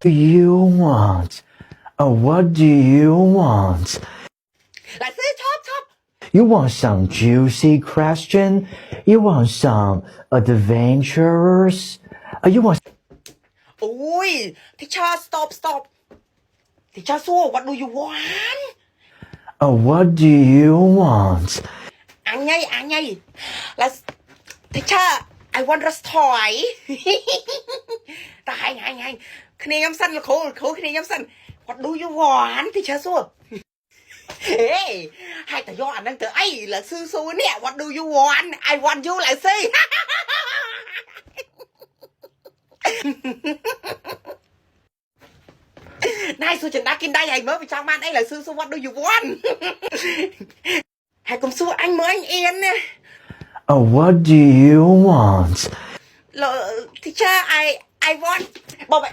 Do you want? What do you want? Lại sư chop. You want some juicy question? You want some adventures? You want? Ui, teacher, stop. Teacher Su, what do you want? What do you want? Anh nhây. Là teacher, I want a toy. Ta hai.គ្នាខ្ញុំសិនលោកគ្រូគ្នាខ្ញុំសិន What do you want teacher Su? Hey, ហើយតយកអានឹងទៅអីលើស៊ូនេះ What do you want? I want you ឡើយស៊ី Này sư chân đã kinh đây hay mới phải trong ban ấy là sư what do you want? Hay cùng sư anh mới anh yên nè. What do you want? Teacher, I want. Bảo vệ.